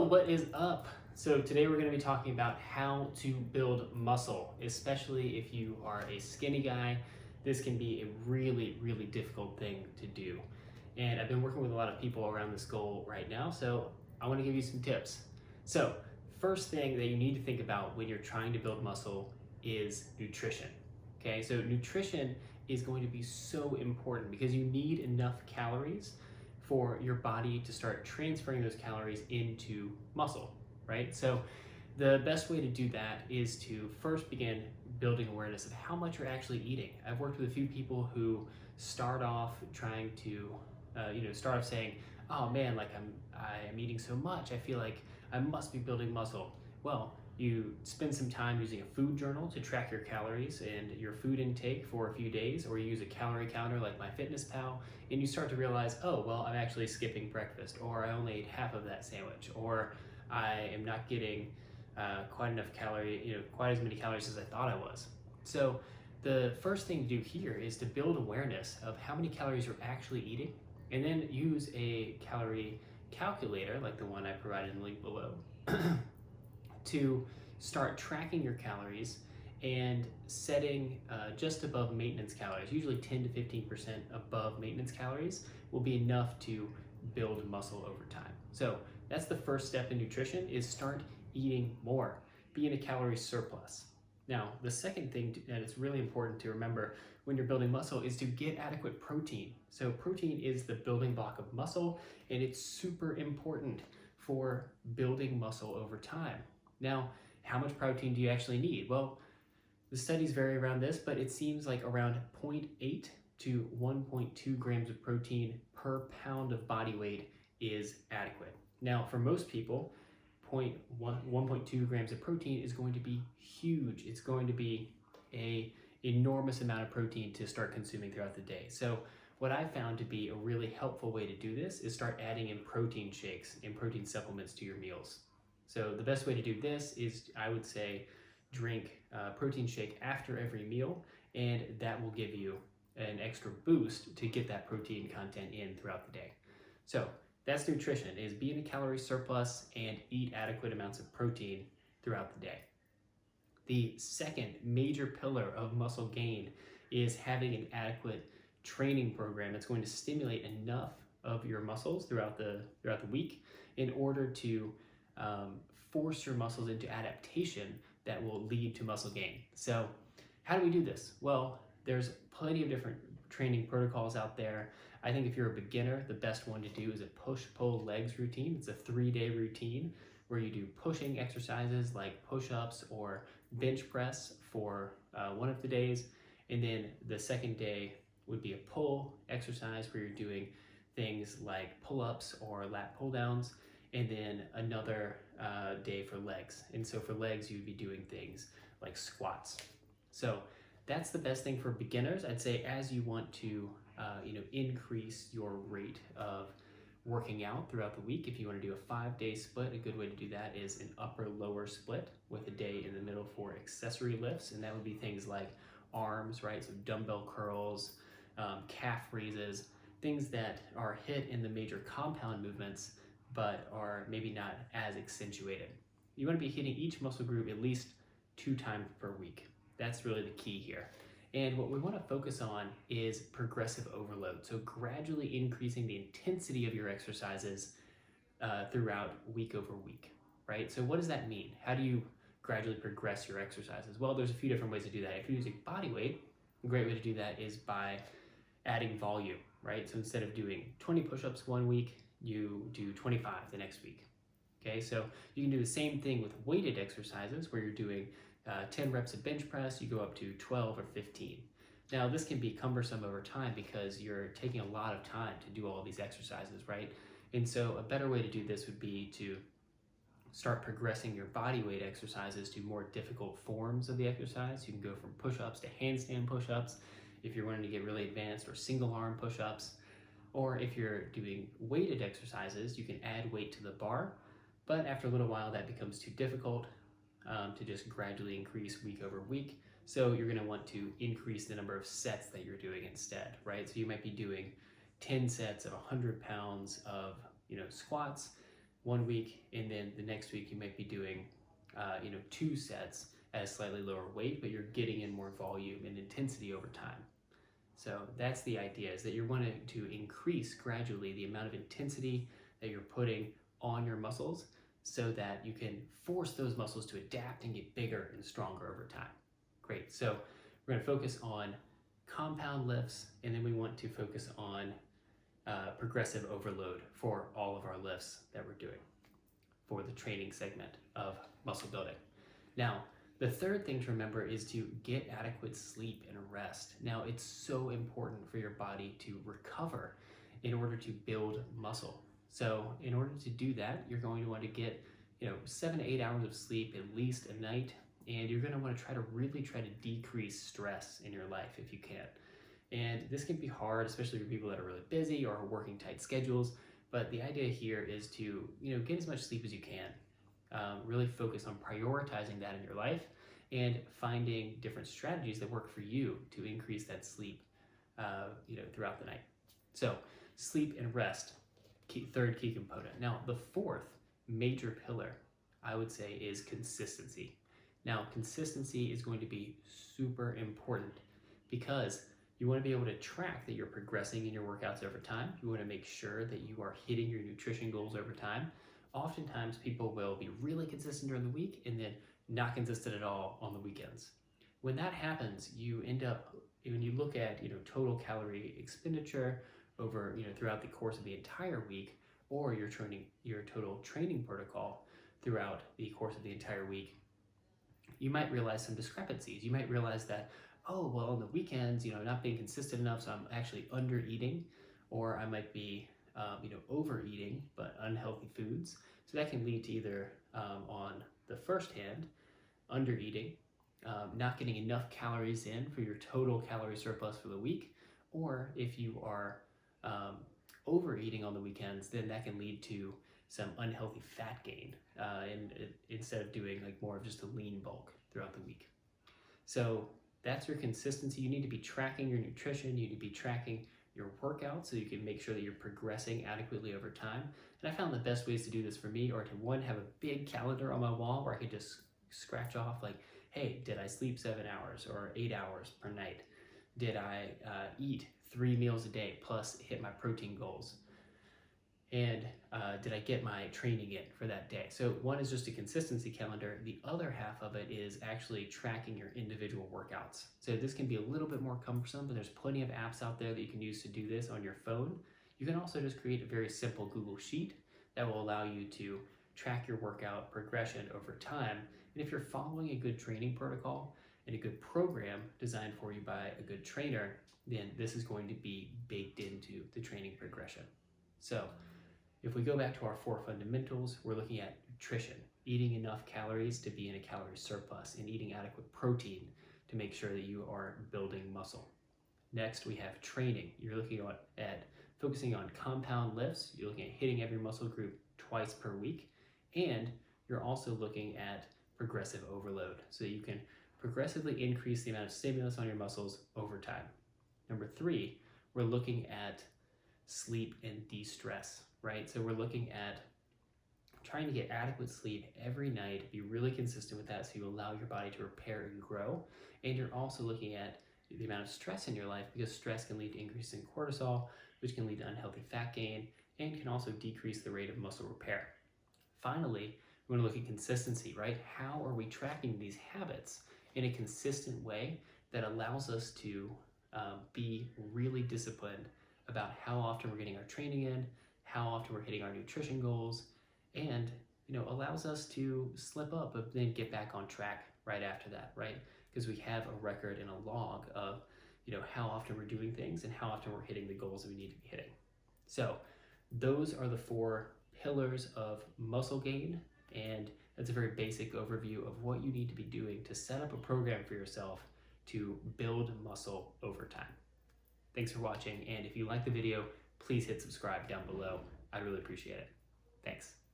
what is up? So today we're going to be talking about how to build muscle, especially if you are a skinny guy. This can be a really difficult thing to do. And I've been working with a lot of people around this goal right now, so I want to give you some tips. So, first thing that you need to think about when you're trying to build muscle is nutrition. Okay, so nutrition is going to be so important because you need enough calories for your body to start transferring those calories into muscle, right? So the best way to do that is to first begin building awareness of how much you're actually eating. I've worked with a few people who start off trying to, start off saying, "Oh man, like I'm eating so much. I feel like I must be building muscle." Well, you spend some time using a food journal to track your calories and your food intake for a few days, or you use a calorie counter like MyFitnessPal, and you start to realize, oh, well, I'm actually skipping breakfast, or I only ate half of that sandwich, or I am not getting quite as many calories as I thought I was. So the first thing to do here is to build awareness of how many calories you're actually eating, and then use a calorie calculator like the one I provided in the link below to start tracking your calories and setting just above maintenance calories. Usually 10 to 15% above maintenance calories will be enough to build muscle over time. So that's the first step in nutrition, is start eating more. Be in a calorie surplus. Now, the second thing that is really important to remember when you're building muscle is to get adequate protein. So protein is the building block of muscle, and it's super important for building muscle over time. Now, how much protein do you actually need? Well, the studies vary around this, but it seems like around 0.8 to 1.2 grams of protein per pound of body weight is adequate. Now, for most people, 1.2 grams of protein is going to be huge. It's going to be an enormous amount of protein to start consuming throughout the day. So what I found to be a really helpful way to do this is start adding in protein shakes and protein supplements to your meals. So the best way to do this is, I would say, drink a protein shake after every meal, and that will give you an extra boost to get that protein content in throughout the day. So that's nutrition, is be in a calorie surplus and eat adequate amounts of protein throughout the day. The second major pillar of muscle gain is having an adequate training program that's going to stimulate enough of your muscles throughout the week in order to force your muscles into adaptation that will lead to muscle gain. So how do we do this? Well, there's plenty of different training protocols out there. I think if you're a beginner, the best one to do is a push-pull legs routine. It's a 3-day routine where you do pushing exercises like push-ups or bench press for one of the days. And then the second day would be a pull exercise where you're doing things like pull-ups or lat pull-downs, and then another day for legs. And so for legs, you'd be doing things like squats. So that's the best thing for beginners. I'd say as you want to increase your rate of working out throughout the week, if you want to do a 5-day split, a good way to do that is an upper-lower split with a day in the middle for accessory lifts. And that would be things like arms, right? So dumbbell curls, calf raises, things that are hit in the major compound movements but are maybe not as accentuated. You want to be hitting each muscle group at least 2 times per week. That's really the key here. And what we want to focus on is progressive overload. So gradually increasing the intensity of your exercises throughout week over week, right? So what does that mean? How do you gradually progress your exercises? Well, there's a few different ways to do that. If you're using body weight, a great way to do that is by adding volume, right? So instead of doing 20 push-ups one week, you do 25 the next week. Okay, so you can do the same thing with weighted exercises where you're doing 10 reps of bench press, you go up to 12 or 15. Now, this can be cumbersome over time because you're taking a lot of time to do all of these exercises, right? And so a better way to do this would be to start progressing your body weight exercises to more difficult forms of the exercise. You can go from push-ups to handstand push-ups if you're wanting to get really advanced, or single arm push-ups. Or if you're doing weighted exercises, you can add weight to the bar, but after a little while that becomes too difficult to just gradually increase week over week. So you're going to want to increase the number of sets that you're doing instead, right? So you might be doing 10 sets of 100 pounds of squats one week, and then the next week you might be doing 2 sets at a slightly lower weight, but you're getting in more volume and intensity over time. So that's the idea, is that you're wanting to increase gradually the amount of intensity that you're putting on your muscles so that you can force those muscles to adapt and get bigger and stronger over time. Great, so we're going to focus on compound lifts, and then we want to focus on progressive overload for all of our lifts that we're doing for the training segment of muscle building. Now, the third thing to remember is to get adequate sleep and rest. Now, it's so important for your body to recover in order to build muscle. So in order to do that, you're going to want to get 7 to 8 hours of sleep at least a night, and you're going to want to really try to decrease stress in your life if you can. And this can be hard, especially for people that are really busy or are working tight schedules. But the idea here is to get as much sleep as you can. Really focus on prioritizing that in your life and finding different strategies that work for you to increase that sleep throughout the night. So sleep and rest, third key component. Now the fourth major pillar, I would say, is consistency. Now consistency is going to be super important because you want to be able to track that you're progressing in your workouts over time. You want to make sure that you are hitting your nutrition goals over time. Oftentimes people will be really consistent during the week and then not consistent at all on the weekends. When that happens, you end up, when you look at total calorie expenditure over throughout the course of the entire week, or your total training protocol throughout the course of the entire week, you might realize some discrepancies. You might realize that, oh, well, on the weekends, I'm not being consistent enough, so I'm actually under eating, or I might be overeating, but unhealthy foods. So that can lead to either on the first hand, under eating, not getting enough calories in for your total calorie surplus for the week, or if you are overeating on the weekends, then that can lead to some unhealthy fat gain, and instead of doing more of just a lean bulk throughout the week. So that's your consistency. You need to be tracking your nutrition. You need to be tracking your workouts so you can make sure that you're progressing adequately over time. And I found the best ways to do this for me are to, one, have a big calendar on my wall where I could just scratch off hey, did I sleep 7 hours or 8 hours per night? Did I eat 3 meals a day plus hit my protein goals? And did I get my training in for that day? So one is just a consistency calendar. The other half of it is actually tracking your individual workouts. So this can be a little bit more cumbersome, but there's plenty of apps out there that you can use to do this on your phone. You can also just create a very simple Google Sheet that will allow you to track your workout progression over time. And if you're following a good training protocol and a good program designed for you by a good trainer, then this is going to be baked into the training progression. So if we go back to our 4 fundamentals, we're looking at nutrition, eating enough calories to be in a calorie surplus, and eating adequate protein to make sure that you are building muscle. Next, we have training. You're looking at focusing on compound lifts. You're looking at hitting every muscle group twice per week. And you're also looking at progressive overload, so that you can progressively increase the amount of stimulus on your muscles over time. Number 3, we're looking at sleep and de-stress, right? So we're looking at trying to get adequate sleep every night, be really consistent with that so you allow your body to repair and grow. And you're also looking at the amount of stress in your life, because stress can lead to increase in cortisol, which can lead to unhealthy fat gain and can also decrease the rate of muscle repair. Finally, we want to look at consistency, right? How are we tracking these habits in a consistent way that allows us to be really disciplined about how often we're getting our training in, how often we're hitting our nutrition goals, and allows us to slip up but then get back on track right after that, right? Because we have a record and a log of how often we're doing things and how often we're hitting the goals that we need to be hitting. So those are the 4 pillars of muscle gain, and that's a very basic overview of what you need to be doing to set up a program for yourself to build muscle over time. Thanks for watching, and if you like the video, please hit subscribe down below. I'd really appreciate it. Thanks.